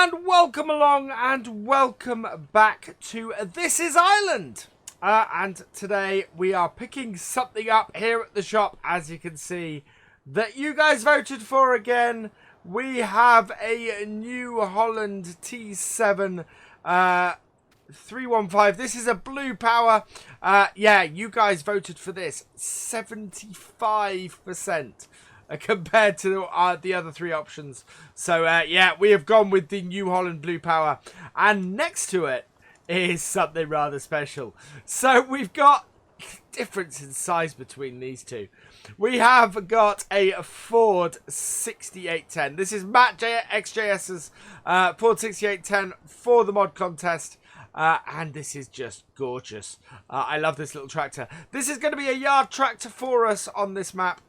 And welcome along and welcome back to This Is Ireland. And today we are picking something up here at the shop, as you can see, that you guys voted for again. We have a new Holland T7 315. This is a blue power. Yeah, you guys voted for this 75%. Compared to the other three options. So, yeah, we have gone with the New Holland Blue Power. And next to it is something rather special. So, we've got difference in size between these two. We have got a Ford 6810. This is MattXJS's Ford 6810 for the mod contest. And this is just gorgeous. I love this little tractor. This is going to be a yard tractor for us on this map.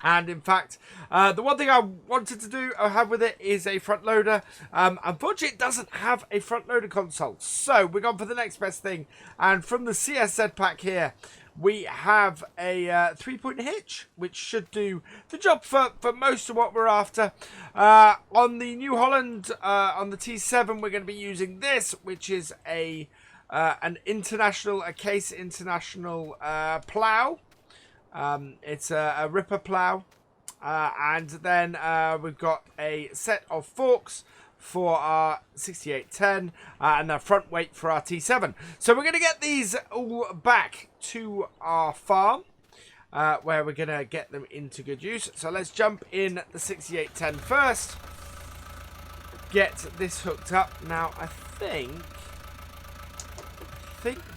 And in fact, the one thing I wanted to do have with it is a front loader. Unfortunately, it doesn't have a front loader console. So we're going for the next best thing. And from the CSZ pack here, we have a 3-point hitch, which should do the job for most of what we're after. On the New Holland, on the T7, we're going to be using this, which is an Case International plow. It's a ripper plow, and then we've got a set of forks for our 6810 and a front weight for our T7. So we're going to get these all back to our farm, where we're going to get them into good use. So let's jump in the 6810 first, get this hooked up. Now I think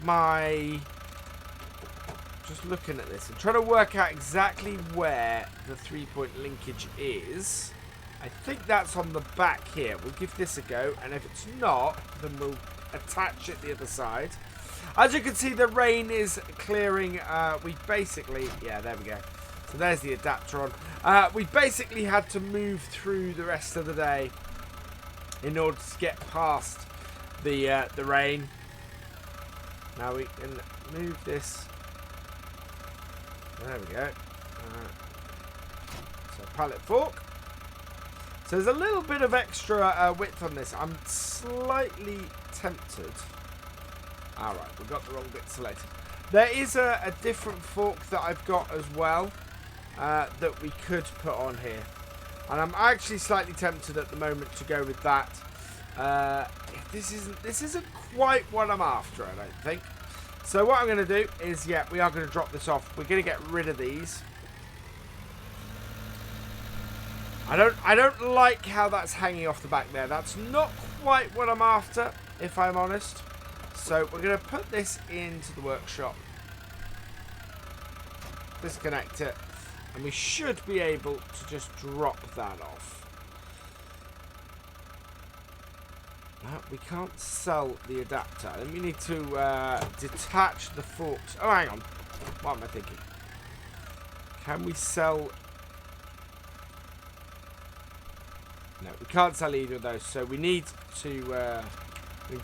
my... Just looking at this and trying to work out exactly where the 3-point linkage is. I think that's on the back here. We'll give this a go, and if it's not, then we'll attach it the other side. As you can see, the rain is clearing. We basically, yeah, there we go. So there's the adapter on. We basically had to move through the rest of the day in order to get past the rain. Now we can move this. There we go. So pallet fork. So there's a little bit of extra width on this. I'm slightly tempted. Alright, we've got the wrong bit selected. There is a different fork that I've got as well that we could put on here. And I'm actually slightly tempted at the moment to go with that. This isn't quite what I'm after, I don't think. So what I'm going to do is, yeah, we are going to drop this off. We're going to get rid of these. I don't like how that's hanging off the back there. That's not quite what I'm after, if I'm honest. So we're going to put this into the workshop. Disconnect it. And we should be able to just drop that off. We can't sell the adapter. Then we need to detach the forks. Oh, hang on. What am I thinking? Can we sell... No, we can't sell either of those. So we need to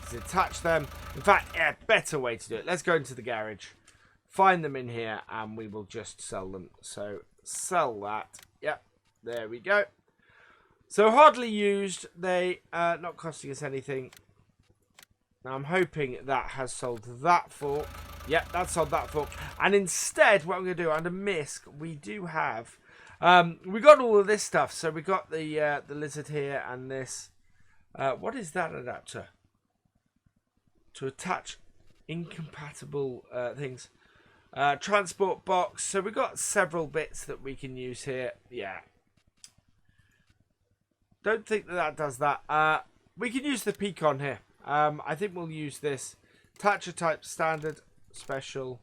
detach them. In fact, a better way to do it. Let's go into the garage. Find them in here and we will just sell them. So sell that. Yep. There we go. So hardly used, they not costing us anything. Now I'm hoping that has sold that fork. Yep, that sold that fork. And instead, what I'm going to do under MISC, we do have, we got all of this stuff. So we got the lizard here and this. What is that adapter? To attach incompatible things. Transport box. So we got several bits that we can use here. Yeah. Don't think that does that. We can use the Pecan here. I think we'll use this. Attacher type standard, special.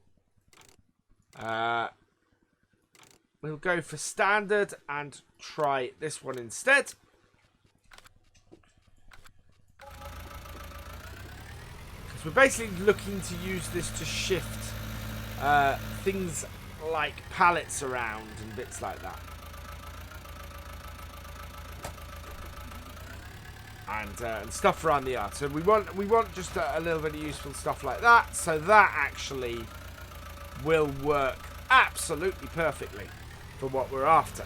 We'll go for standard and try this one instead. Because we're basically looking to use this to shift things like pallets around and bits like that. And stuff around the yard. So we want just a little bit of useful stuff like that. So that actually will work absolutely perfectly for what we're after.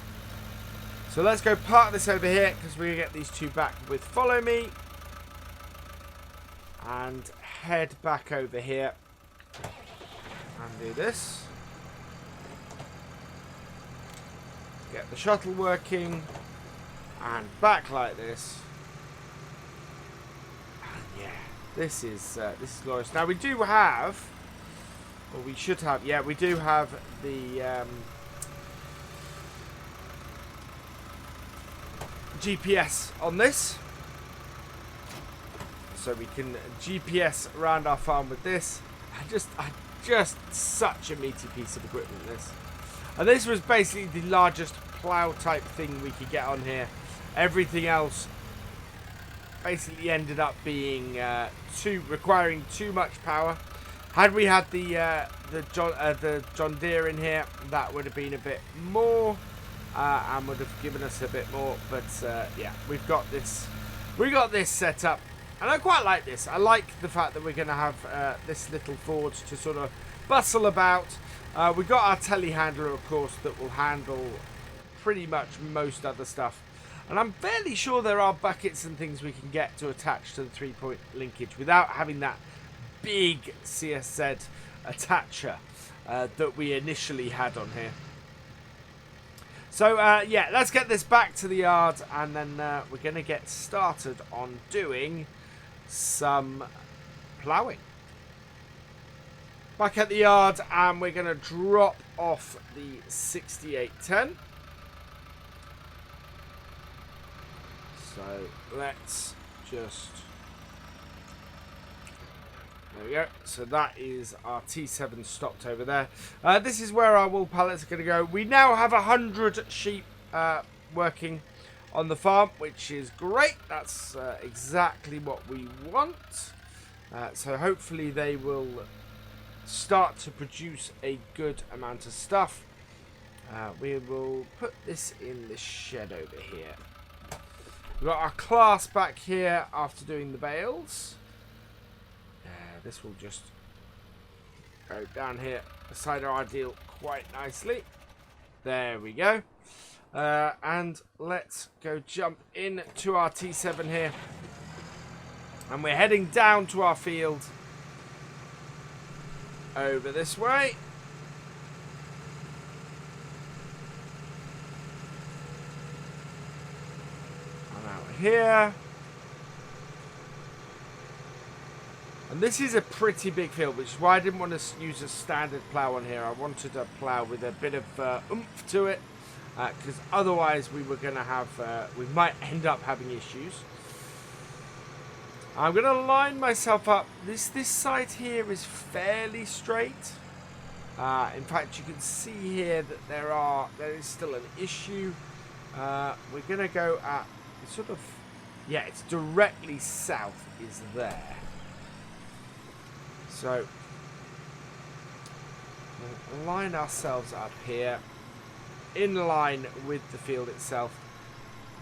So let's go park this over here because we're going to get these two back with follow me. And head back over here. And do this. Get the shuttle working. And back like this. And yeah, this is glorious. Now we do have, or we should have, yeah, we do have the GPS on this, so we can GPS around our farm with this. Just such a meaty piece of equipment, this. And this was basically the largest plow type thing we could get on here. Everything else basically ended up being requiring too much power. Had we had the John Deere in here, that would have been a bit more and would have given us a bit more. But yeah, we've got this set up, and I quite like this. I like the fact that we're going to have this little Ford to sort of bustle about. We've got our telehandler, of course, that will handle pretty much most other stuff. And I'm fairly sure there are buckets and things we can get to attach to the 3-point linkage without having that big CSZ attacher that we initially had on here. So yeah, let's get this back to the yard, and then we're going to get started on doing some ploughing. Back at the yard, and we're going to drop off the 6810. So let's just, there we go. So that is our T7 stopped over there. This is where our wool pallets are going to go. We now have 100 sheep working on the farm, which is great. That's exactly what we want. So hopefully they will start to produce a good amount of stuff. We will put this in the shed over here. We've got our class back here after doing the bales. This will just go down here beside our ideal quite nicely. There we go. And let's go jump into our T7 here. And we're heading down to our field over this way. Here, and this is a pretty big field, which is why I didn't want to use a standard plough on here. I wanted a plough with a bit of oomph to it, because otherwise we were going to have, we might end up having issues. I'm going to line myself up. This side here is fairly straight. In fact, you can see here that there is still an issue. We're going to go at sort of, yeah, it's directly south is there. So we'll line ourselves up here in line with the field itself.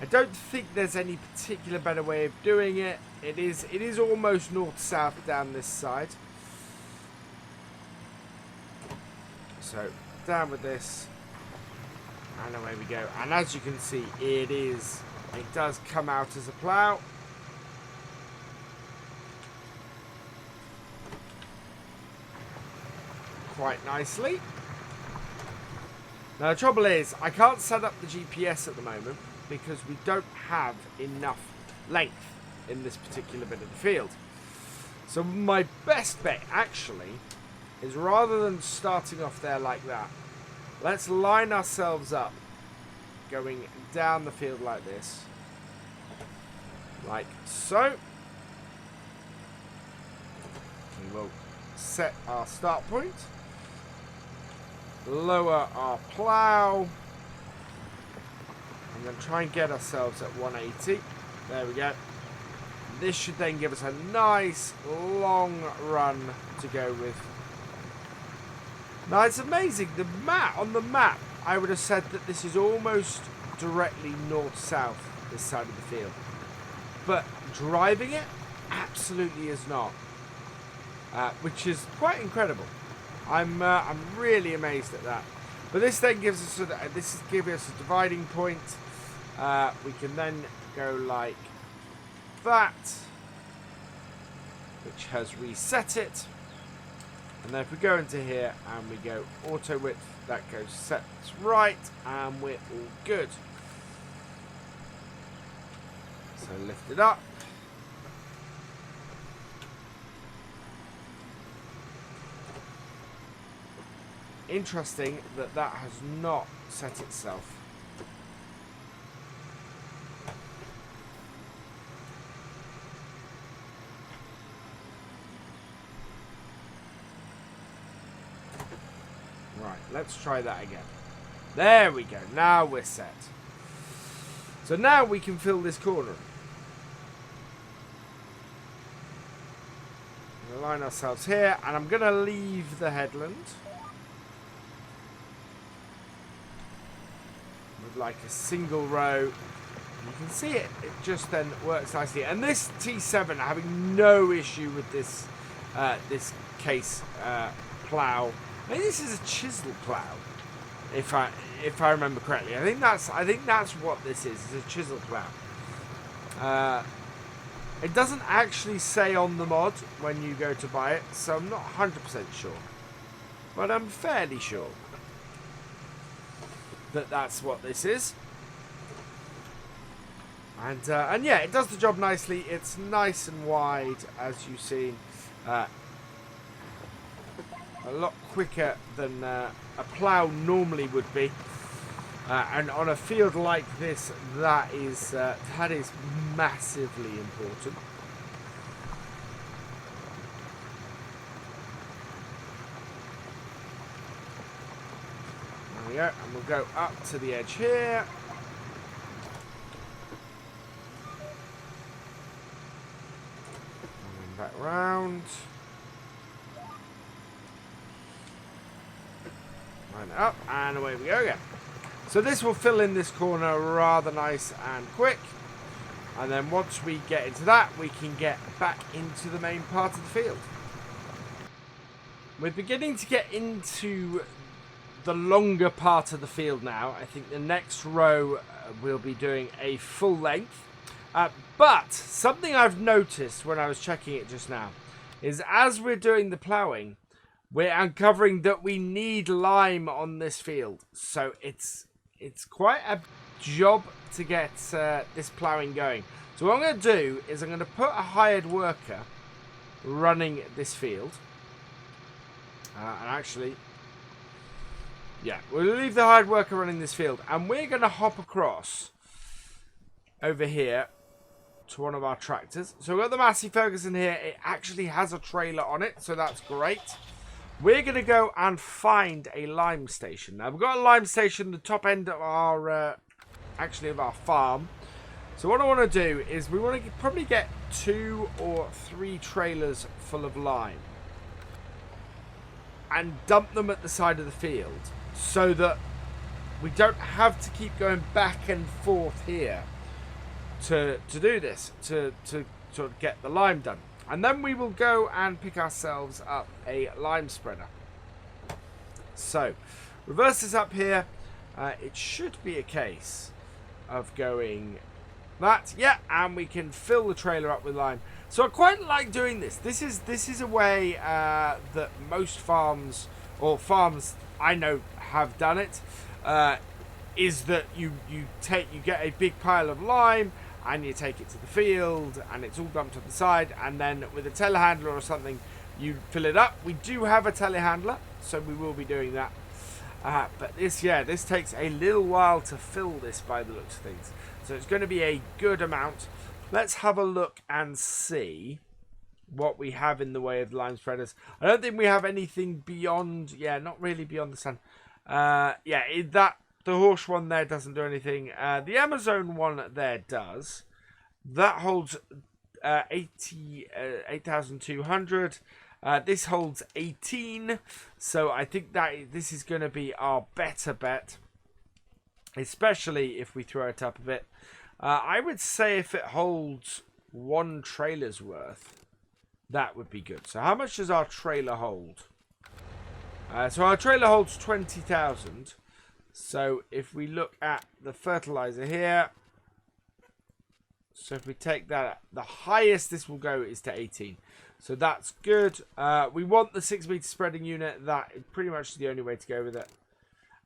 I don't think there's any particular better way of doing it. It is almost north-south down this side. So down with this, and away we go. And as you can see, it does come out as a plough. Quite nicely. Now the trouble is, I can't set up the GPS at the moment because we don't have enough length in this particular bit of the field. So my best bet actually is, rather than starting off there like that, let's line ourselves up going down the field like this, like so. We will set our start point, lower our plough, and then try and get ourselves at 180. There we go. This should then give us a nice long run to go with. Now it's amazing, on the map I would have said that this is almost directly north-south, this side of the field. But driving it, absolutely is not. Which is quite incredible. I'm really amazed at that. But this then gives us this is giving us a dividing point. We can then go like that, which has reset it. And then if we go into here and we go auto width, that goes set right, and we're all good. So lift it up. Interesting that that has not set itself. Right, let's try that again. There we go. Now we're set. So now we can fill this corner. We'll align ourselves here, and I'm going to leave the headland with like a single row. You can see it just then works nicely. And this T7 having no issue with this this case plow. I think this is a chisel plow, if I remember correctly. I think that's what this is. It's a chisel plow. It doesn't actually say on the mod when you go to buy it, so I'm not 100% sure, but I'm fairly sure that that's what this is. And yeah, it does the job nicely. It's nice and wide, as you've seen. A lot quicker than a plough normally would be, and on a field like this, that is massively important. There we go, and we'll go up to the edge here. And then back round. Up, and away we go again. So this will fill in this corner rather nice and quick, and then once we get into that, we can get back into the main part of the field. We're beginning to get into the longer part of the field now. I think the next row we'll be doing a full length, but something I've noticed when I was checking it just now is as we're doing the ploughing, we're uncovering that we need lime on this field. So it's quite a job to get this ploughing going. So what I'm going to do is I'm going to put a hired worker running this field. And actually, yeah, we'll leave the hired worker running this field. And we're going to hop across over here to one of our tractors. So we've got the Massey Ferguson here. It actually has a trailer on it, so that's great. We're going to go and find a lime station. Now, we've got a lime station at the top end of our, of our farm. So what I want to do is we want to probably get 2 or 3 trailers full of lime and dump them at the side of the field so that we don't have to keep going back and forth here to do this, to get the lime done. And then we will go and pick ourselves up a lime spreader. So, reverse this up here. It should be a case of going that. Yeah, and we can fill the trailer up with lime. So I quite like doing this. This is a way that most farms, or farms I know have done it, is that you get a big pile of lime, and you take it to the field, and it's all dumped on the side, and then with a telehandler or something, you fill it up. We do have a telehandler, so we will be doing that. But this takes a little while to fill this by the looks of things. So it's going to be a good amount. Let's have a look and see what we have in the way of lime spreaders. I don't think we have anything beyond, not really beyond the sun. The horse one there doesn't do anything. The Amazon one there does. That holds 8,200. This holds 18. So I think that this is going to be our better bet, especially if we throw it up a bit. I would say if it holds 1 trailer's worth, that would be good. So how much does our trailer hold? So our trailer holds 20,000. So if we look at the fertilizer here, So if we take that, the highest this will go is to 18. So that's good. We want the 6 meter spreading unit. That is pretty much the only way to go with it.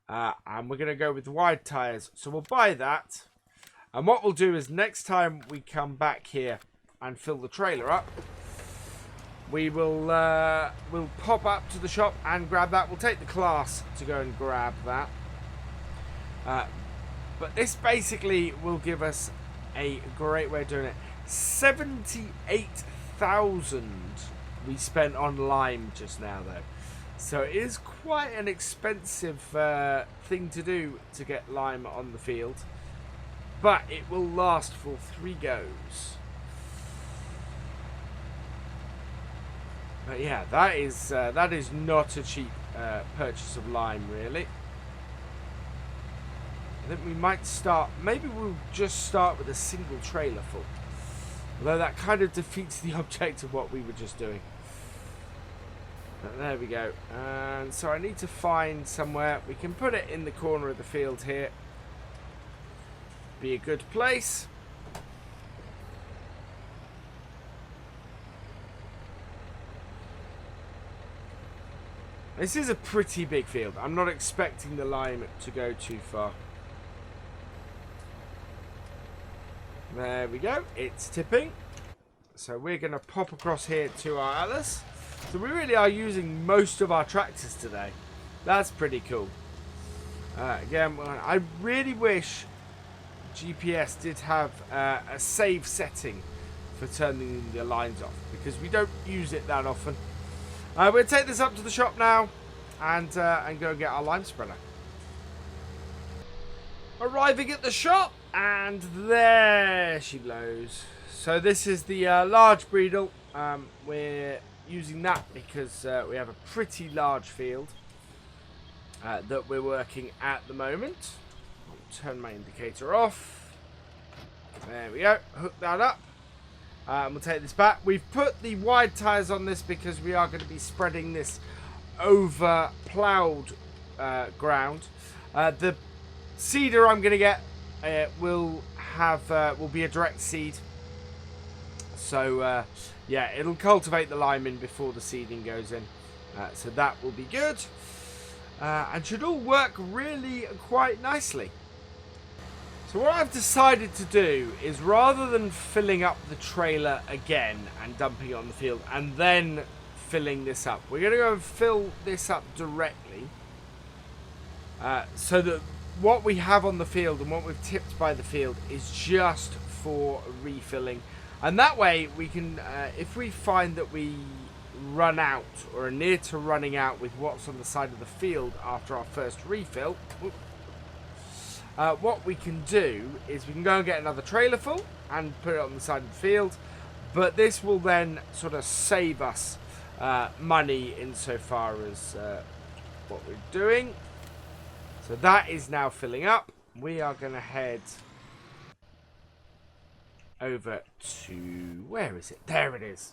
And we're going to go with the wide tires. So we'll buy that. And what we'll do is next time we come back here and fill the trailer up, we will we'll pop up to the shop and grab that. We'll take the class to go and grab that. But this basically will give us a great way of doing it. 78,000 we spent on lime just now, though. So it is quite an expensive thing to do to get lime on the field. But it will last for 3 goes. But yeah, that is not a cheap purchase of lime, really. I think we might start, maybe we'll just start with a single trailer full. Although that kind of defeats the object of what we were just doing. But there we go. And so I need to find somewhere. We can put it in the corner of the field here. Be a good place. This is a pretty big field. I'm not expecting the lime to go too far. There we go. It's tipping. So we're going to pop across here to our others. So we really are using most of our tractors today. That's pretty cool. Again, I really wish GPS did have a save setting for turning the lines off, because we don't use it that often. We'll take this up to the shop now and go and get our lime spreader. Arriving at the shop, and there she blows. So this is the large Breedle. We're using that because we have a pretty large field that we're working at the moment. I'll turn my indicator off. There we go. Hook that up. We'll take this back. We've put the wide tyres on this because we are going to be spreading this over ploughed ground. The seeder I'm going to get will be a direct seed. So yeah, it'll cultivate the lime in before the seeding goes in. So that will be good. And should all work really quite nicely. So what I've decided to do is, rather than filling up the trailer again and dumping it on the field and then filling this up, we're going to go and fill this up directly. So that what we have on the field and what we've tipped by the field is just for refilling. And that way we can, if we find that we run out or are near to running out with what's on the side of the field after our first refill, what we can do is we can go and get another trailer full and put it on the side of the field. But this will then sort of save us money insofar as what we're doing. So that is now filling up. We are going to head over to, where is it? There it is.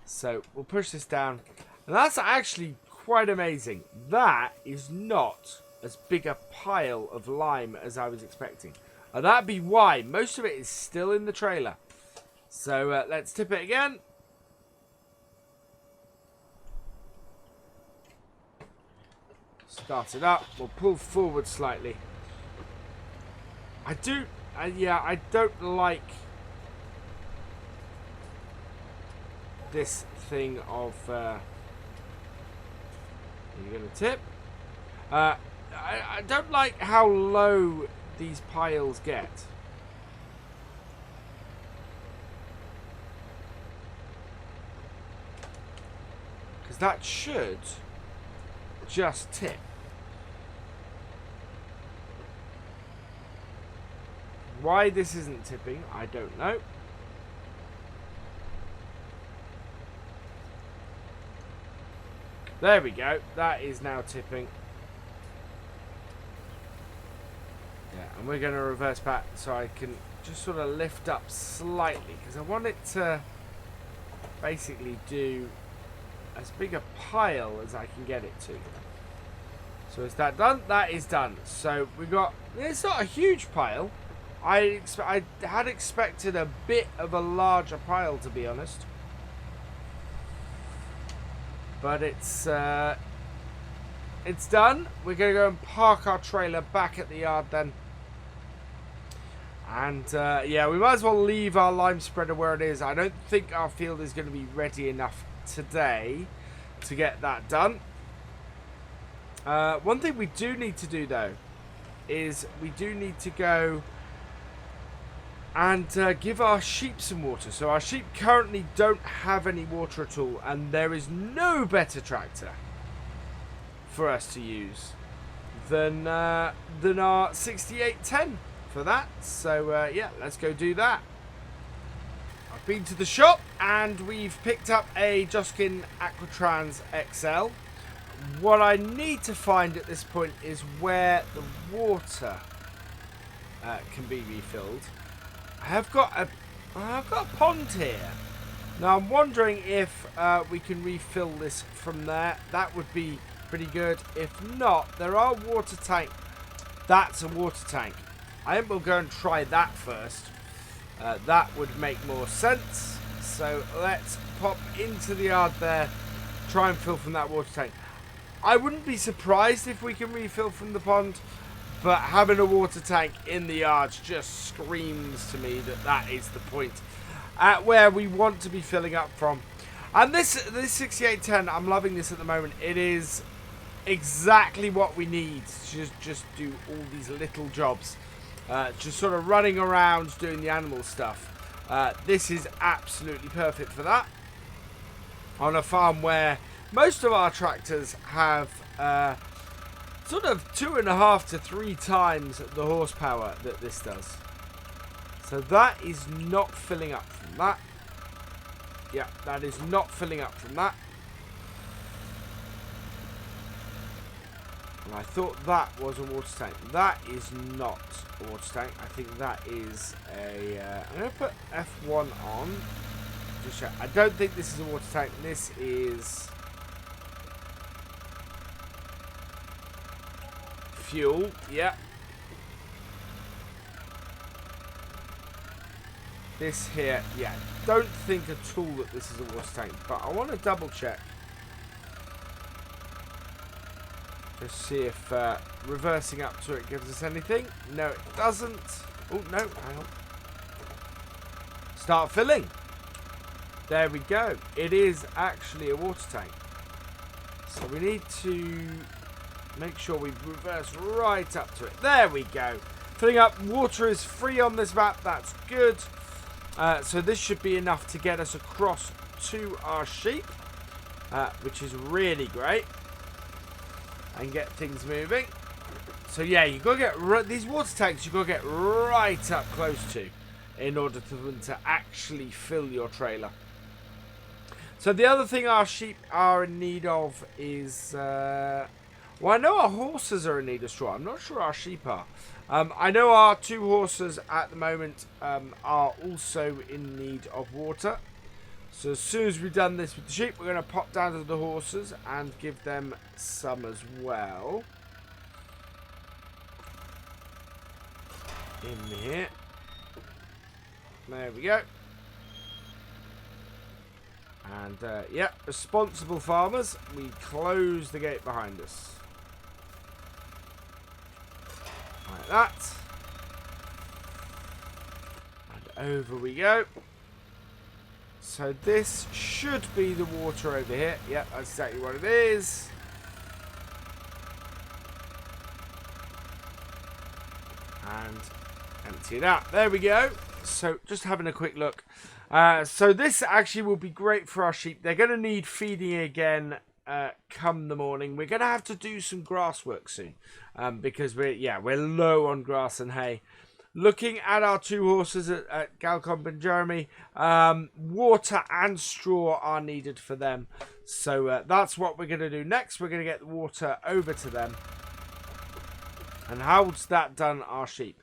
So we'll push this down. And that's actually quite amazing. That is not as big a pile of lime as I was expecting. And that'd be why most of it is still in the trailer. So let's tip it again. Start it up. We'll pull forward slightly. Yeah, I don't like this thing of you're gonna tip. I don't like how low these piles get. Because that should just tip. Why this isn't tipping, I don't know. There we go. That is now tipping. Yeah, and we're going to reverse back so I can just sort of lift up slightly, because I want it to basically do as big a pile as I can get it to. So is that done? That is done. So we got, it's not a huge pile. I had expected a bit of a larger pile, to be honest. But it's done. We're going to go and park our trailer back at the yard then. And yeah, we might as well leave our lime spreader where it is. I don't think our field is going to be ready enough today to get that done. One thing we do need to do though is we do need to go and give our sheep some water. So our sheep currently don't have any water at all, and there is no better tractor for us to use than our 6810 for that. So yeah, let's go do that. I've been to the shop and we've picked up a Joskin Aquatrans XL. What I need to find at this point is where the water can be refilled. I've got a pond here. Now I'm wondering if we can refill this from there. That would be pretty good. If not, there are water tank. That's a water tank. I think we'll go and try that first. That would make more sense. So let's pop into the yard there, try and fill from that water tank. I wouldn't be surprised if we can refill from the pond, but having a water tank in the yards just screams to me that that is the point at where we want to be filling up from. And this 6810, I'm loving this at the moment. It is exactly what we need to just do all these little jobs. Just sort of running around doing the animal stuff. This is absolutely perfect for that. On a farm where most of our tractors have sort of 2.5 to 3 times the horsepower that this does. So that is not filling up from that. Yeah, that is not filling up from that. And I thought that was a water tank. That is not a water tank. I think that is a... I'm going to put F1 on. Just check. I don't think this is a water tank. This is... fuel. Yeah. This here. Yeah. Don't think at all that this is a water tank. But I want to double check. Just see if reversing up to it gives us anything. No, it doesn't. Oh, no. Hang on. Start filling. There we go. It is actually a water tank. So we need to make sure we reverse right up to it. There we go. Filling up. Water is free on this map. That's good. So this should be enough to get us across to our sheep, which is really great. And get things moving. So yeah, you've got to get these water tanks. You've got to get right up close to, in order for them to actually fill your trailer. So the other thing our sheep are in need of is, well, I know our horses are in need of straw. I'm not sure our sheep are. I know our 2 horses at the moment are also in need of water. So as soon as we've done this with the sheep, we're going to pop down to the horses and give them some as well. In here. There we go. And yeah, responsible farmers, we close the gate behind us. Like that. And over we go. So this should be the water over here. Yep, that's exactly what it is. And empty it out. There we go. So just having a quick look. So this actually will be great for our sheep. They're going to need feeding again come the morning. We're going to have to do some grass work soon. Because we're low on grass and hay. Looking at our 2 horses at Galcomp and Jeremy, water and straw are needed for them. So that's what we're going to do next. We're going to get the water over to them. And how's that done our sheep?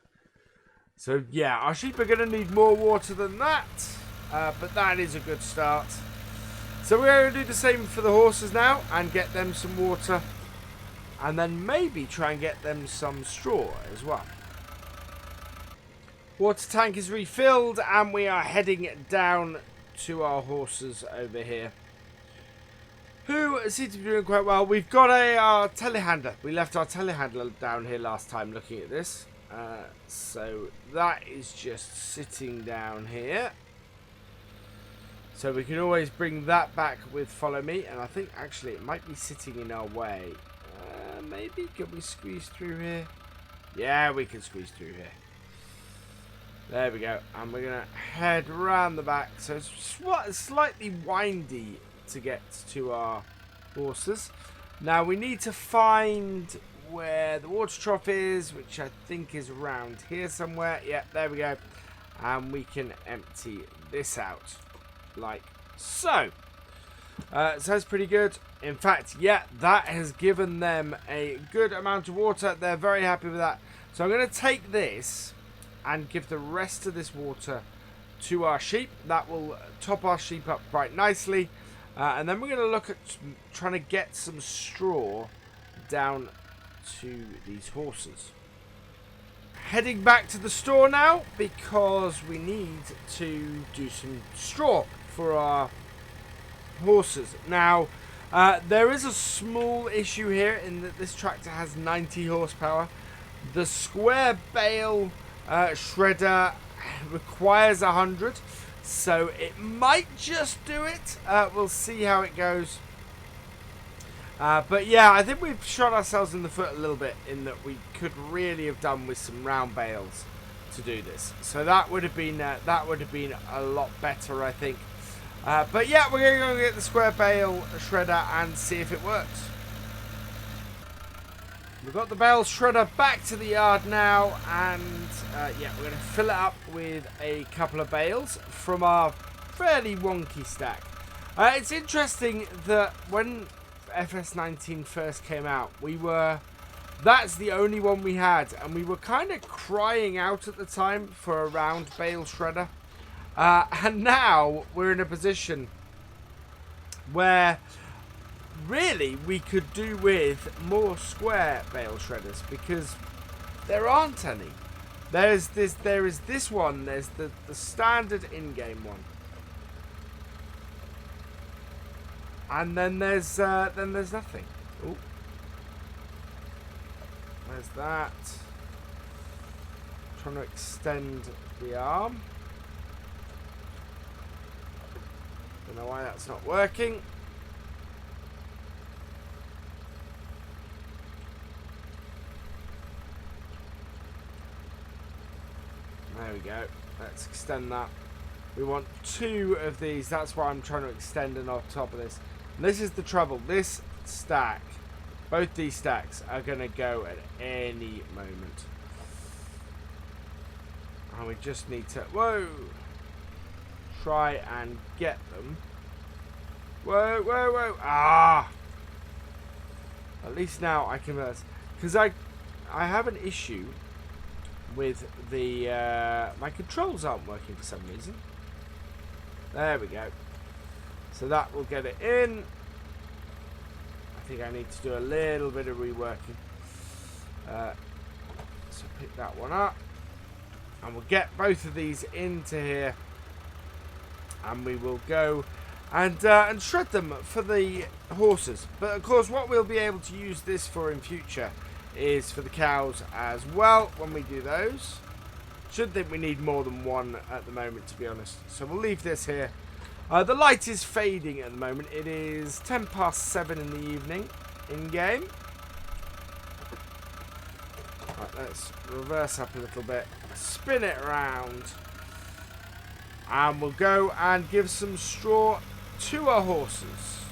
So yeah, our sheep are going to need more water than that. But that is a good start. So we're going to do the same for the horses now and get them some water. And then maybe try and get them some straw as well. Water tank is refilled and we are heading down to our horses over here, who seem to be doing quite well. We've got our telehandler. We left our telehandler down here last time looking at this. So that is just sitting down here. So we can always bring that back with follow me. And I think actually it might be sitting in our way. Maybe, can we squeeze through here? Yeah, we can squeeze through here. There we go. And we're going to head round the back. So it's slightly windy to get to our horses. Now we need to find where the water trough is, which I think is around here somewhere. Yeah, there we go. And we can empty this out like so. So that's pretty good. In fact, yeah, that has given them a good amount of water. They're very happy with that. So I'm going to take this and give the rest of this water to our sheep. That will top our sheep up quite nicely. And then we're going to look at trying to get some straw down to these horses. Heading back to the store now because we need to do some straw for our horses. Now, there is a small issue here in that this tractor has 90 horsepower. The square bale shredder requires 100, so it might just do it. We'll see how it goes. But yeah, I think we've shot ourselves in the foot a little bit in that we could really have done with some round bales to do this. So that would have been a lot better, I think. But yeah, we're going to go get the square bale shredder and see if it works. We've got the bale shredder back to the yard now, and yeah, we're going to fill it up with a couple of bales from our fairly wonky stack. It's interesting that when FS19 first came out, that's the only one we had, and we were kind of crying out at the time for a round bale shredder. And now we're in a position where really we could do with more square bale shredders because there aren't any. There is this one. There's the standard in-game one, and then there's nothing. Ooh. There's that. Trying to extend the arm. Don't know why that's not working. There we go. Let's extend that. We want 2 of these. That's why I'm trying to extend it on top of this. And this is the trouble. This stack, both these stacks, are going to go at any moment. And we just need to... Whoa! Try and get them. Whoa, whoa, whoa. Ah! At least now I can... Because I have an issue with the... my controls aren't working for some reason. There we go. So that will get it in. I think I need to do a little bit of reworking. So pick that one up. And we'll get both of these into here. And we will go and shred them for the horses. But of course what we'll be able to use this for in future is for the cows as well when we do those. Should think we need more than one at the moment, to be honest. So we'll leave this here. The light is fading at the moment. It is 7:10 in the evening in game. Right, let's reverse up a little bit. Spin it around. And we'll go and give some straw to our horses.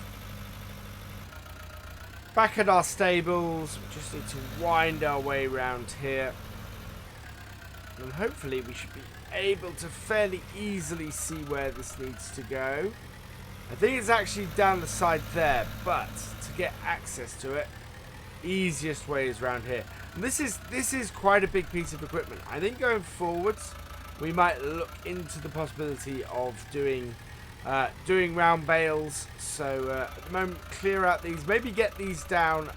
Back at our stables, we just need to wind our way around here. And hopefully we should be able to fairly easily see where this needs to go. I think it's actually down the side there, but to get access to it, easiest way is around here. And this is quite a big piece of equipment. I think going forwards, we might look into the possibility of doing round bales. So at the moment, clear out these. Maybe get these down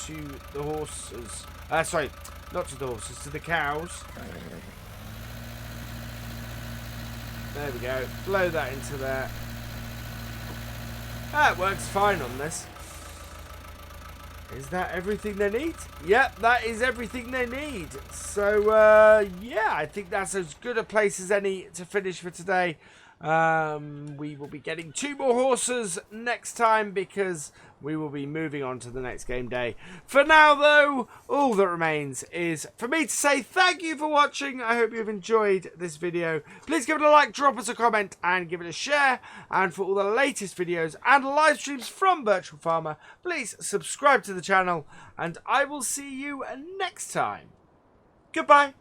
to the horses. Sorry, not to the horses, to the cows. There we go. Blow that into there. That works fine on this. Is that everything they need? Yep, that is everything they need. So, yeah, I think that's as good a place as any to finish for today. We will be getting 2 more horses next time because we will be moving on to the next game day. For now, though, all that remains is for me to say thank you for watching. I hope you've enjoyed this video. Please give it a like, drop us a comment, and give it a share. And for all the latest videos and live streams from Virtual Farmer, please subscribe to the channel, and I will see you next time. Goodbye.